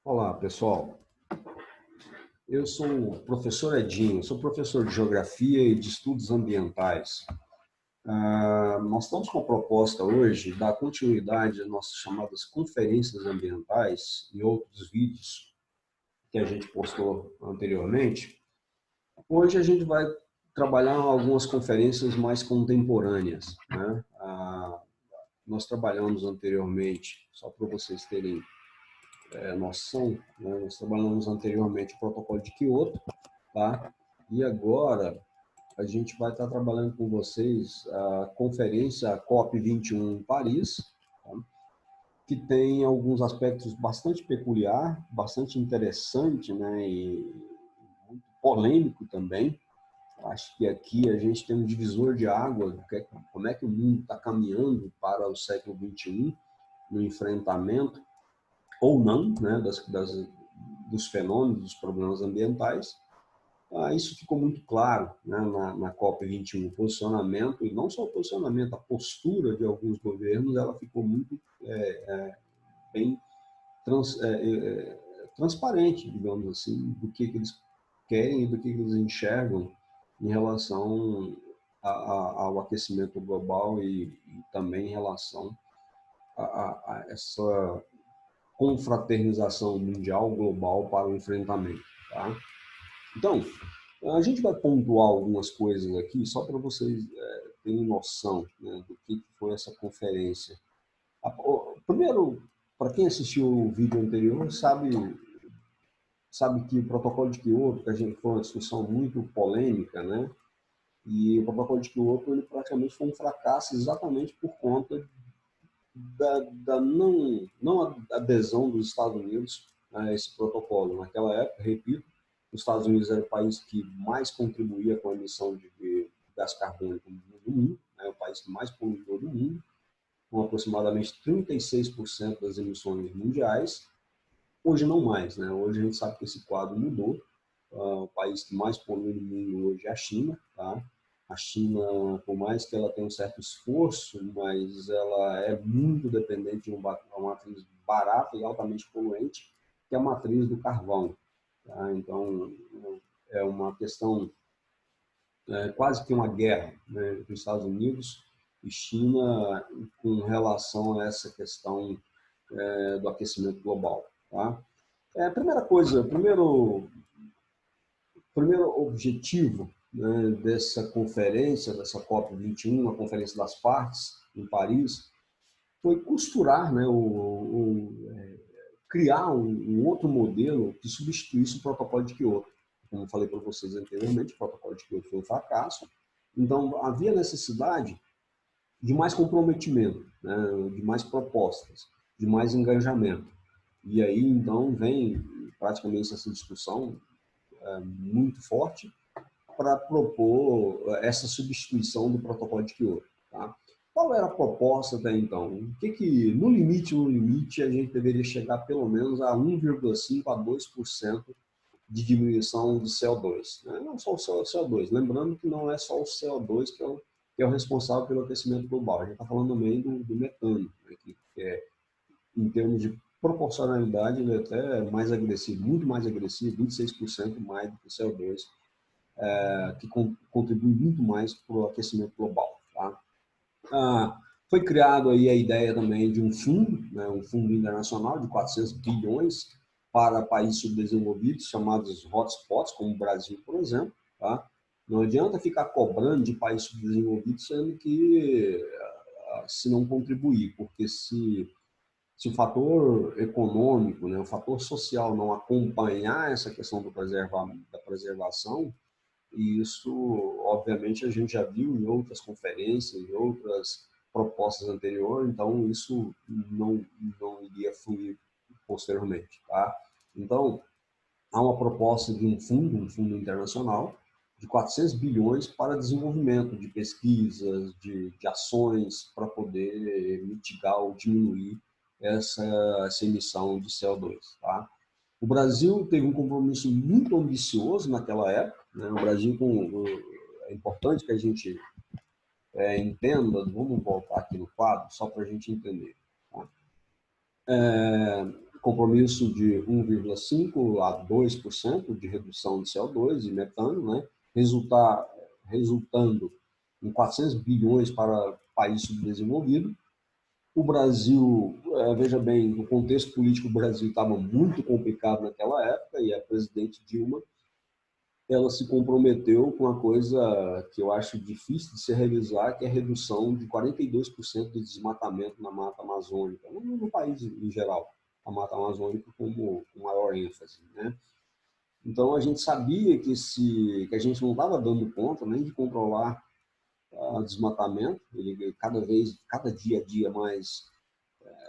Olá, pessoal. Eu sou o professor Edinho, sou professor de Geografia e de Estudos Ambientais. Nós estamos com a proposta hoje da continuidade às nossas chamadas conferências ambientais e outros vídeos que a gente postou anteriormente. Hoje a gente vai trabalhar algumas conferências mais contemporâneas, né? Nós trabalhamos anteriormente, só para vocês terem noção, né? Nós trabalhamos anteriormente o Protocolo de Kyoto, tá? E agora a gente vai estar trabalhando com vocês a conferência COP21 em Paris, tá? Que tem alguns aspectos bastante peculiar, bastante interessante, né? E muito polêmico também. Acho que aqui a gente tem um divisor de água, como é que o mundo está caminhando para o século XXI, no enfrentamento ou não, né, dos fenômenos, dos problemas ambientais. Isso ficou muito claro, né, na COP21, o posicionamento, e não só o posicionamento, a postura de alguns governos, ela ficou muito bem transparente, digamos assim, do que eles querem e do que eles enxergam em relação ao aquecimento global e também em relação a essa confraternização mundial global para o enfrentamento. Tá? Então, a gente vai pontuar algumas coisas aqui, só para vocês terem noção, né, do que foi essa conferência. Primeiro, para quem assistiu o vídeo anterior, sabe que o protocolo de Kyoto, que a gente foi uma discussão muito polêmica, né? E o protocolo de Kyoto, ele praticamente foi um fracasso exatamente por conta da não adesão dos Estados Unidos a esse protocolo. Naquela época, repito, os Estados Unidos era o país que mais contribuía com a emissão de gás carbônico do mundo, né, o país que mais poluiu do mundo, com aproximadamente 36% das emissões mundiais. Hoje não mais, né? Hoje a gente sabe que esse quadro mudou. O país que mais polui no mundo hoje é a China, tá? A China, por mais que ela tenha um certo esforço, mas ela é muito dependente de uma matriz barata e altamente poluente, que é a matriz do carvão. Tá? Então, é uma questão, quase que uma guerra, né, entre os Estados Unidos e China com relação a essa questão do aquecimento global. Tá? Primeira coisa, primeiro objetivo, né, dessa conferência, dessa COP21, a Conferência das Partes, em Paris, foi costurar, né, criar um outro modelo que substituísse o protocolo de Kyoto. Como eu falei para vocês anteriormente, o protocolo de Kyoto foi um fracasso, então havia necessidade de mais comprometimento, né, de mais propostas, de mais engajamento. E aí, então, vem praticamente essa discussão muito forte para propor essa substituição do protocolo de Kyoto. Tá? Qual era a proposta até então? No limite, a gente deveria chegar pelo menos a 1,5% a 2% de diminuição de CO2. Né? Não só o CO2, lembrando que não é só o CO2 que é o responsável pelo aquecimento global. A gente está falando também do metano, né? que é, em termos de proporcionalidade, ele é até mais agressivo, muito mais agressivo, 26% mais do que o CO2, que contribui muito mais para o aquecimento global. Tá? Foi criado aí a ideia também de um fundo, né, um fundo internacional de 400 bilhões para países subdesenvolvidos, chamados hotspots, como o Brasil, por exemplo. Tá? Não adianta ficar cobrando de países subdesenvolvidos, sendo que se não contribuir, porque se o fator econômico, né, o fator social não acompanhar essa questão da preservação, e isso, obviamente, a gente já viu em outras conferências, em outras propostas anteriores, então isso não iria fluir posteriormente. Tá? Então, há uma proposta de um fundo internacional, de 400 bilhões para desenvolvimento de pesquisas, de ações para poder mitigar ou diminuir essa emissão de CO2. Tá? O Brasil teve um compromisso muito ambicioso naquela época. Né? O Brasil, é importante que a gente entenda, vamos voltar aqui no quadro, só para a gente entender. Tá? compromisso de 1,5% a 2% de redução de CO2 e metano, né? Resultando em 400 bilhões para país subdesenvolvido. O Brasil, veja bem, o contexto político do Brasil estava muito complicado naquela época e a presidente Dilma, ela se comprometeu com uma coisa que eu acho difícil de se realizar, que é a redução de 42% do desmatamento na Mata Amazônica, no país em geral, a Mata Amazônica com maior ênfase, né? Então a gente sabia que a gente não estava dando conta nem de controlar o desmatamento, cada dia a dia mais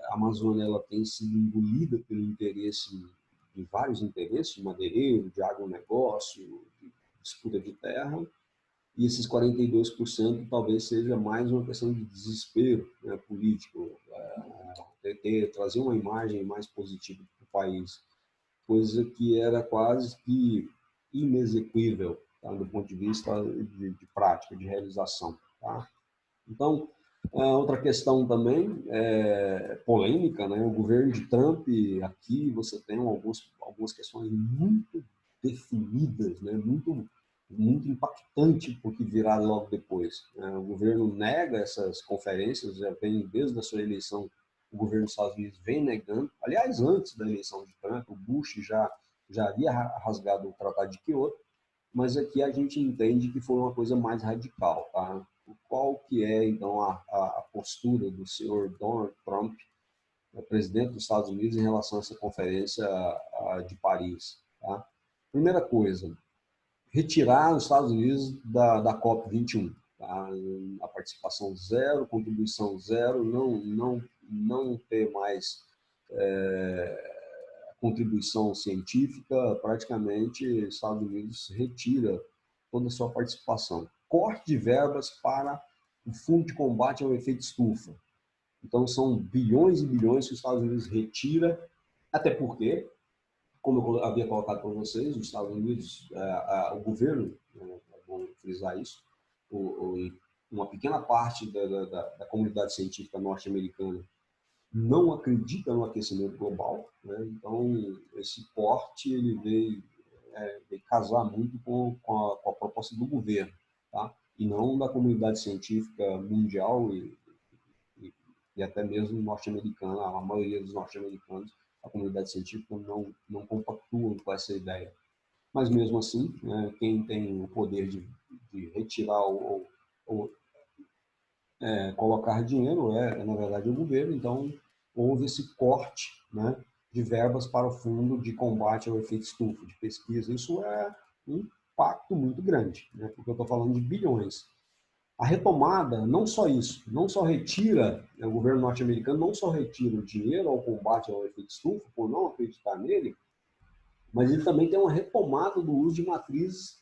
a Amazônia ela tem sido engolida pelo interesse de vários interesses, de madeireiro, de agronegócio, de disputa de terra, e esses 42% talvez seja mais uma questão de desespero, né, político, trazer uma imagem mais positiva para o país, coisa que era quase que inexequível, tá, do ponto de vista de prática, de realização. Tá? Então, outra questão também polêmica, né? O governo de Trump, aqui você tem algumas questões muito definidas, né? Muito impactante por que virá logo depois. O governo nega essas conferências, já vem desde a sua eleição, o governo dos Estados Unidos vem negando. Aliás, antes da eleição de Trump, o Bush já havia rasgado o Tratado de Kyoto, mas aqui a gente entende que foi uma coisa mais radical, tá? Qual que é, então, a postura do senhor Donald Trump, presidente dos Estados Unidos, em relação a essa conferência de Paris, tá? Primeira coisa, retirar os Estados Unidos da COP21, tá? A participação zero, contribuição zero, não ter mais contribuição científica, praticamente os Estados Unidos retira toda a sua participação. Corte de verbas para o Fundo de Combate ao Efeito Estufa. Então, são bilhões e bilhões que os Estados Unidos retira, até porque, como eu havia colocado para vocês, os Estados Unidos, o governo, é bom frisar isso, uma pequena parte da comunidade científica norte-americana não acredita no aquecimento global, né? Então esse corte ele veio casar muito com a proposta do governo, tá? E não da comunidade científica mundial e até mesmo norte-americana. A maioria dos norte-americanos, a comunidade científica não compactua com essa ideia. Mas mesmo assim, né, quem tem o poder de retirar ou colocar dinheiro na verdade, o governo. Então, houve esse corte, né, de verbas para o Fundo de Combate ao Efeito Estufa, de pesquisa. Isso é um impacto muito grande, né, porque eu estou falando de bilhões. A retomada, não só isso, não só retira, o governo norte-americano não só retira o dinheiro ao combate ao efeito estufa, por não acreditar nele, mas ele também tem uma retomada do uso de matrizes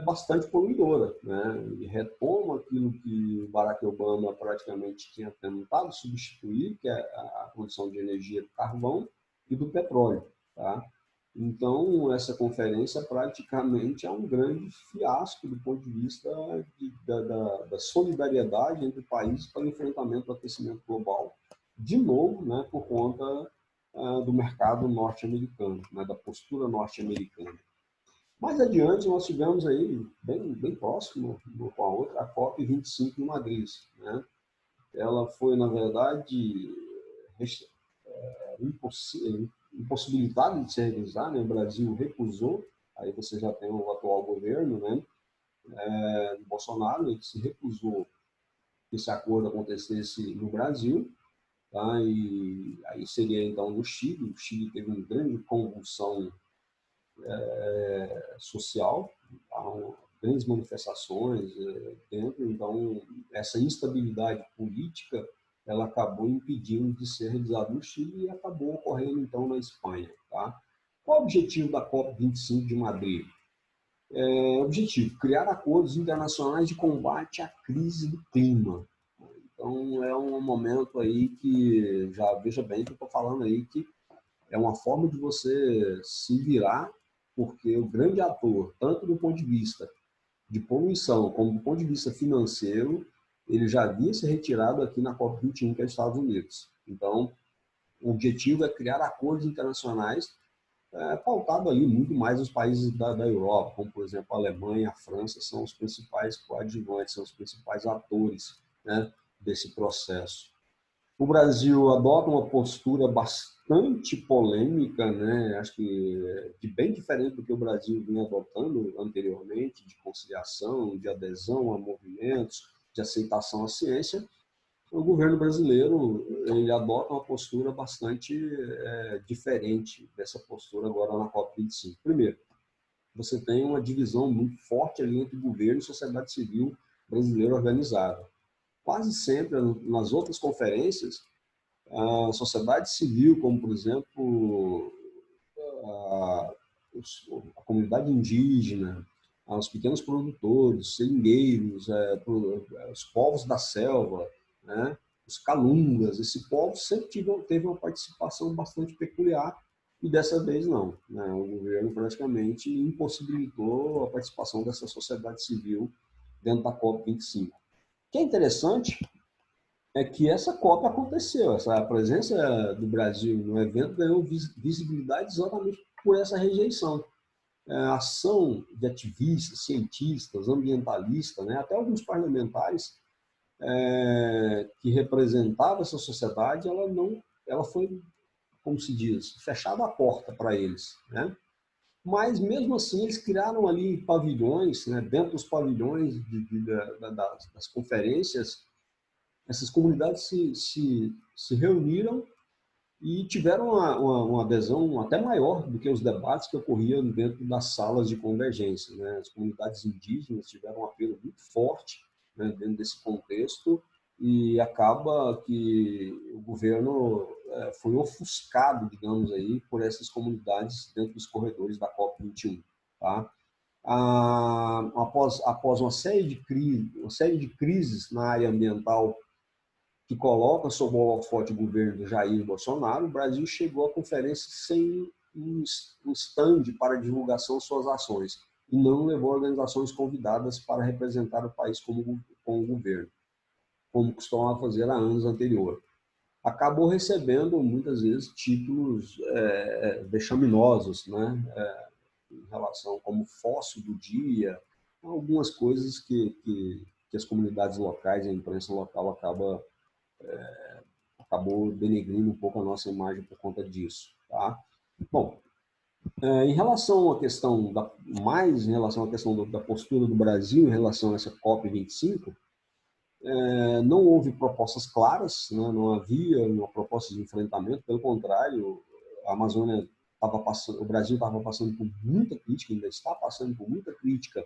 bastante poluidora, né? E retoma aquilo que Barack Obama praticamente tinha tentado substituir, que é a produção de energia do carvão e do petróleo, tá? Então, essa conferência praticamente é um grande fiasco do ponto de vista da solidariedade entre países para o enfrentamento do aquecimento global, de novo, né, por conta do mercado norte-americano, né, da postura norte-americana. Mais adiante, nós tivemos aí, bem próximo com a outra, a COP25 em Madrid, né? Ela foi, na verdade, impossibilitada de se realizar, né? O Brasil recusou, aí você já tem o atual governo, né? Bolsonaro, ele se recusou que esse acordo acontecesse no Brasil, tá? E aí seria, então, no Chile. O Chile teve uma grande convulsão social, grandes manifestações dentro, então essa instabilidade política ela acabou impedindo de ser realizado no Chile e acabou ocorrendo então na Espanha. Tá? Qual é o objetivo da COP25 de Madrid? Objetivo, criar acordos internacionais de combate à crise do clima. Então é um momento aí que, já veja bem que eu estou falando aí, que é uma forma de você se virar, porque o grande ator, tanto do ponto de vista de poluição como do ponto de vista financeiro, ele já havia se retirado aqui na COP21, que é os Estados Unidos. Então, O objetivo é criar acordos internacionais pautado ali muito mais nos países da Europa, como, por exemplo, a Alemanha, a França, são os principais coadjuvantes, são os principais atores, né, desse processo. O Brasil adota uma postura bastante polêmica, né? Acho que bem diferente do que o Brasil vinha adotando anteriormente, de conciliação, de adesão a movimentos, de aceitação à ciência. O governo brasileiro ele adota uma postura bastante diferente dessa postura agora na COP25. Primeiro, você tem uma divisão muito forte ali entre governo e sociedade civil brasileira organizada. Quase sempre, nas outras conferências, a sociedade civil, como, por exemplo, a, a comunidade indígena, os pequenos produtores, seringueiros, os povos da selva, né, os calungas, esse povo sempre teve uma participação bastante peculiar e dessa vez não. Né? O governo praticamente impossibilitou a participação dessa sociedade civil dentro da COP25. O que é interessante é que essa COP aconteceu, essa presença do Brasil no evento ganhou visibilidade exatamente por essa rejeição. A ação de ativistas, cientistas, ambientalistas, né, até alguns parlamentares que representavam essa sociedade, ela foi, como se diz, fechada a porta para eles, né? Mas mesmo assim eles criaram ali pavilhões, né, dentro dos pavilhões das conferências. Essas comunidades se reuniram e tiveram uma adesão até maior do que os debates que ocorriam dentro das salas de convergência. Né? As comunidades indígenas tiveram um apelo muito forte, né, dentro desse contexto e acaba que o governo foi ofuscado, digamos aí, por essas comunidades dentro dos corredores da COP21. Tá? Após uma série de crises na área ambiental que coloca sob o holofote o governo do Jair Bolsonaro, o Brasil chegou à conferência sem um stand para divulgação de suas ações e não levou organizações convidadas para representar o país com o governo, como costumava fazer há anos anteriores. Acabou recebendo, muitas vezes, títulos vexaminosos, né? Em relação como fóssil do dia, algumas coisas que as comunidades locais, a imprensa local acabou denegrindo um pouco a nossa imagem por conta disso. Tá? Bom, em relação à questão da postura do Brasil em relação a essa COP25, não houve propostas claras, né? Não havia uma proposta de enfrentamento, pelo contrário, a Amazônia o Brasil estava passando por muita crítica, ainda está passando por muita crítica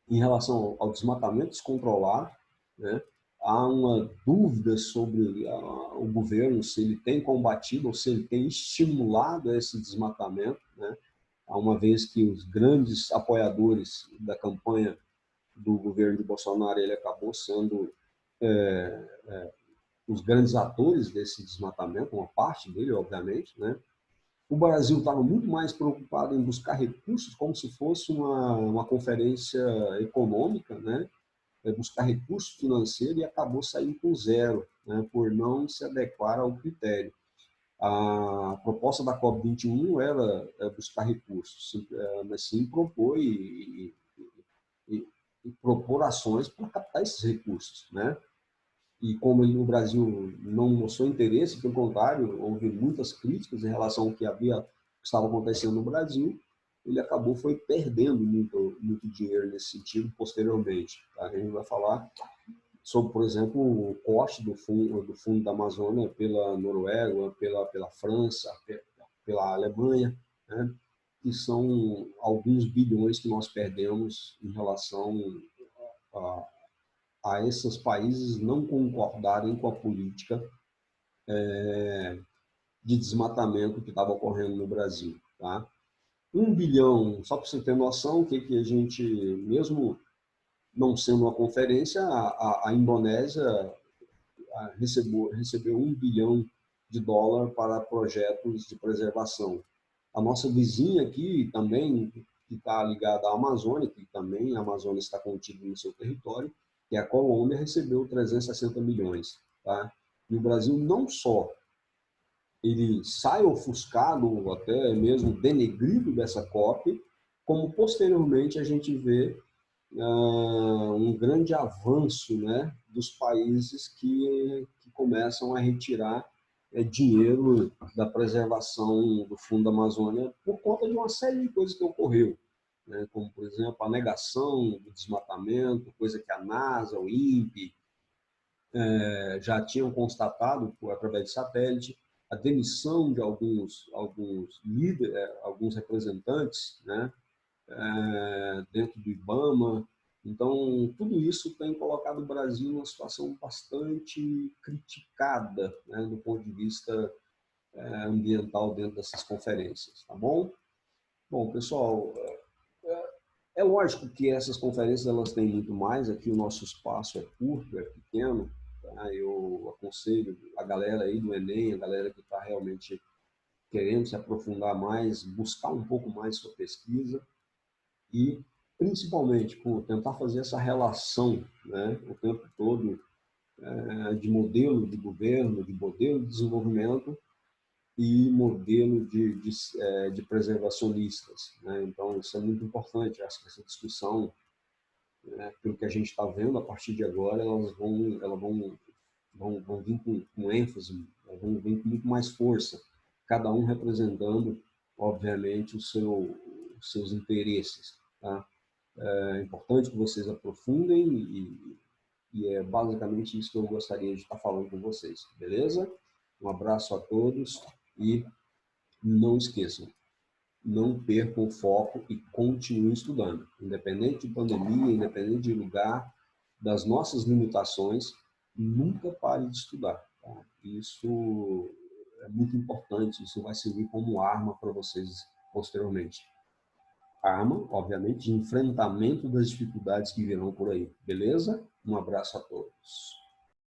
em relação ao desmatamento descontrolado, né? Há uma dúvida sobre o governo, se ele tem combatido ou se ele tem estimulado esse desmatamento, né? Há uma vez que os grandes apoiadores da campanha do governo de Bolsonaro, ele acabou sendo os grandes atores desse desmatamento, uma parte dele, obviamente, né? O Brasil estava muito mais preocupado em buscar recursos, como se fosse uma conferência econômica, né? Buscar recurso financeiro e acabou saindo com zero, né? Por não se adequar ao critério. A proposta da COP21 não era buscar recursos, mas sim propor e propor ações para captar esses recursos, né? E como o Brasil não mostrou interesse, pelo contrário, houve muitas críticas em relação ao que estava acontecendo no Brasil, ele foi perdendo muito dinheiro nesse sentido posteriormente. Tá? A gente vai falar sobre, por exemplo, o corte do fundo da Amazônia pela Noruega, pela França, pela Alemanha, né? Que são alguns bilhões que nós perdemos em relação a esses países não concordarem com a política de desmatamento que estava ocorrendo no Brasil. Tá? 1 bilhão, só para você ter noção, o que a gente, mesmo não sendo uma conferência, a Indonésia recebeu 1 bilhão de dólar para projetos de preservação. A nossa vizinha aqui também, que está ligada à Amazônia, que também a Amazônia está contida no seu território, que é a Colômbia, recebeu 360 milhões. Tá? E o Brasil não só ele sai ofuscado ou até mesmo denegrido dessa COP, como posteriormente a gente vê um grande avanço, né, dos países que começam a retirar dinheiro da preservação do Fundo da Amazônia por conta de uma série de coisas que ocorreu, né, como, por exemplo, a negação do desmatamento, coisa que a NASA, o INPE, já tinham constatado através de satélite, a demissão de alguns líderes, alguns representantes, né, dentro do IBAMA. Então, tudo isso tem colocado o Brasil numa situação bastante criticada, né, do ponto de vista ambiental dentro dessas conferências, tá bom? Bom, pessoal, é lógico que essas conferências elas têm muito mais, aqui o nosso espaço é curto, é pequeno, tá? Eu aconselho a galera aí do Enem, a galera que está realmente querendo se aprofundar mais, buscar um pouco mais sua pesquisa e, principalmente, tentar fazer essa relação, né, o tempo todo de modelo de governo, de modelo de desenvolvimento e modelo de preservacionistas, né? Então, isso é muito importante. Acho que essa discussão, né, pelo que a gente está vendo a partir de agora, vão vir com ênfase, vão vir com muito mais força, cada um representando, obviamente, os seus interesses. Tá? É importante que vocês aprofundem e é basicamente isso que eu gostaria de estar falando com vocês, beleza? Um abraço a todos e não esqueçam, não percam o foco e continuem estudando. Independente de pandemia, independente de lugar, das nossas limitações, nunca pare de estudar. Tá? Isso é muito importante, isso vai servir como arma para vocês posteriormente. Arma, obviamente, de enfrentamento das dificuldades que virão por aí. Beleza? Um abraço a todos.